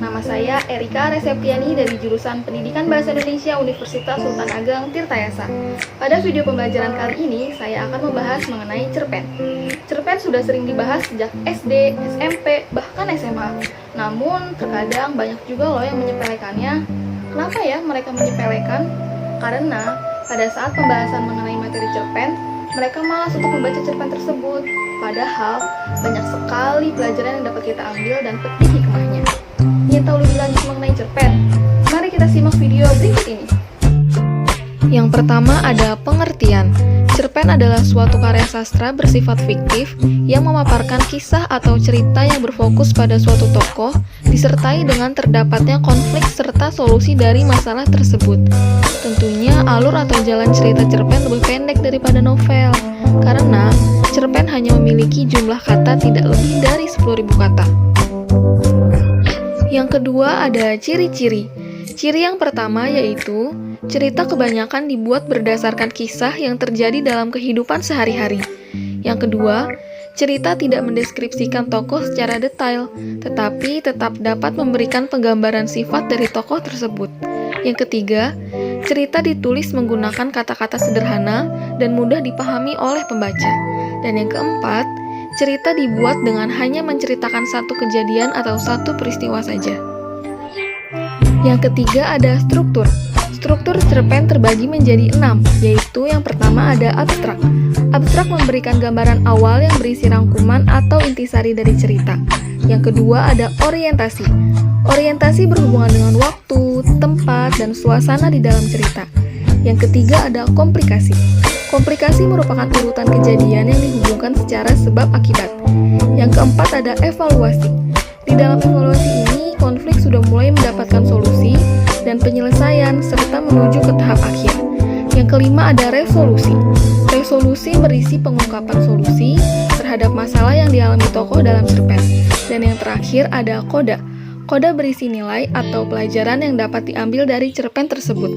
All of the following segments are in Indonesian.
nama saya Erika Reseptiani dari jurusan Pendidikan Bahasa Indonesia Universitas Sultan Ageng Tirtayasa. Pada video pembelajaran kali ini, saya akan membahas mengenai cerpen. Cerpen sudah sering dibahas sejak SD, SMP, bahkan SMA. Namun, terkadang banyak juga loh yang menyepelekannya. Kenapa ya mereka menyepelekan? Karena pada saat pembahasan mengenai materi cerpen, mereka malas untuk membaca cerpen tersebut. Padahal, banyak sekali pelajaran yang dapat kita ambil dan petik hikmahnya. Ingin tahu lebih lanjut mengenai cerpen? Mari kita simak video berikut ini. Yang pertama ada pengertian. Cerpen adalah suatu karya sastra bersifat fiktif yang memaparkan kisah atau cerita yang berfokus pada suatu tokoh, disertai dengan terdapatnya konflik serta solusi dari masalah tersebut. Tentunya alur atau jalan cerita cerpen lebih pendek daripada novel, karena cerpen hanya memiliki jumlah kata tidak lebih dari 10.000 kata. Yang kedua ada ciri-ciri. Ciri yang pertama yaitu cerita kebanyakan dibuat berdasarkan kisah yang terjadi dalam kehidupan sehari-hari. Yang kedua, cerita tidak mendeskripsikan tokoh secara detail, tetapi tetap dapat memberikan penggambaran sifat dari tokoh tersebut. Yang ketiga, cerita ditulis menggunakan kata-kata sederhana dan mudah dipahami oleh pembaca. Dan yang keempat, cerita dibuat dengan hanya menceritakan satu kejadian atau satu peristiwa saja. Yang ketiga ada struktur. Struktur cerpen terbagi menjadi 6, yaitu yang pertama ada abstrak. Abstrak memberikan gambaran awal yang berisi rangkuman atau intisari dari cerita. Yang kedua ada orientasi. Orientasi berhubungan dengan waktu, tempat, dan suasana di dalam cerita. Yang ketiga ada komplikasi. Komplikasi merupakan urutan kejadian yang dihubungkan secara sebab akibat. Yang keempat ada evaluasi. Di dalam evaluasi ini, konflik sudah mulai mendapatkan solusi dan penyelesaian serta menuju ke tahap akhir. Yang kelima ada resolusi. Resolusi berisi pengungkapan solusi terhadap masalah yang dialami tokoh dalam cerpen. Dan yang terakhir ada koda. Koda berisi nilai atau pelajaran yang dapat diambil dari cerpen tersebut.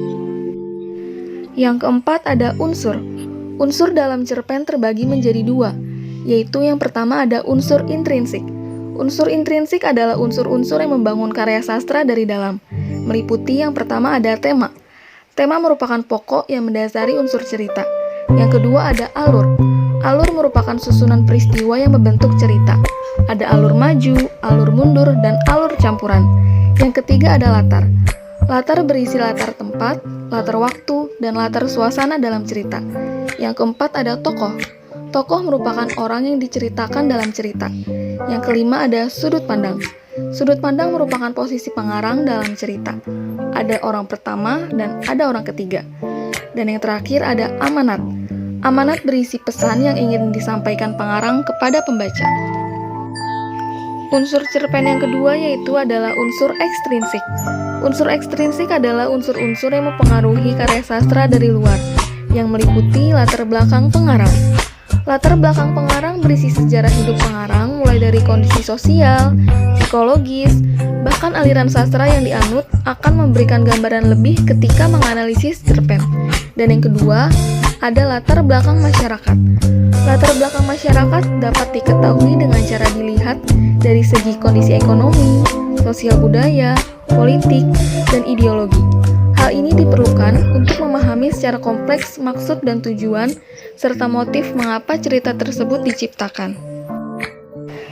Yang keempat ada unsur. Unsur dalam cerpen terbagi menjadi 2, yaitu yang pertama ada unsur intrinsik. Unsur intrinsik adalah unsur-unsur yang membangun karya sastra dari dalam. Meliputi yang pertama ada tema. Tema merupakan pokok yang mendasari unsur cerita. Yang kedua ada alur. Alur merupakan susunan peristiwa yang membentuk cerita. Ada alur maju, alur mundur, dan alur campuran. Yang ketiga ada latar. Latar berisi latar tempat, latar waktu, dan latar suasana dalam cerita. Yang keempat ada tokoh. Tokoh merupakan orang yang diceritakan dalam cerita. Yang kelima ada sudut pandang. Sudut pandang merupakan posisi pengarang dalam cerita. Ada orang pertama dan ada orang ketiga. Dan yang terakhir ada amanat. Amanat berisi pesan yang ingin disampaikan pengarang kepada pembaca. Unsur cerpen yang kedua yaitu adalah unsur ekstrinsik. Unsur ekstrinsik adalah unsur-unsur yang mempengaruhi karya sastra dari luar, yang meliputi latar belakang pengarang. Latar belakang pengarang berisi sejarah hidup pengarang mulai dari kondisi sosial, psikologis, bahkan aliran sastra yang dianut akan memberikan gambaran lebih ketika menganalisis cerpen. Dan yang kedua, ada latar belakang masyarakat. Latar belakang masyarakat dapat diketahui dengan cara dilihat dari segi kondisi ekonomi, sosial budaya, politik, dan ideologi. Hal ini diperlukan untuk memahami secara kompleks maksud dan tujuan, serta motif mengapa cerita tersebut diciptakan.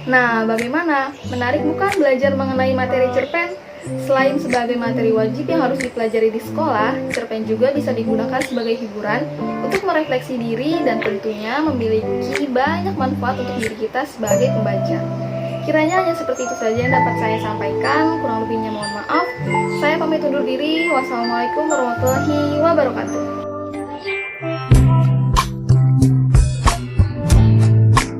Nah, bagaimana? Menarik bukan belajar mengenai materi cerpen? Selain sebagai materi wajib yang harus dipelajari di sekolah, cerpen juga bisa digunakan sebagai hiburan untuk merefleksi diri dan tentunya memiliki banyak manfaat untuk diri kita sebagai pembaca. Kiranya hanya seperti itu saja yang dapat saya sampaikan, kurang lebihnya mohon maaf. Saya pamit undur diri. Wassalamualaikum warahmatullahi wabarakatuh.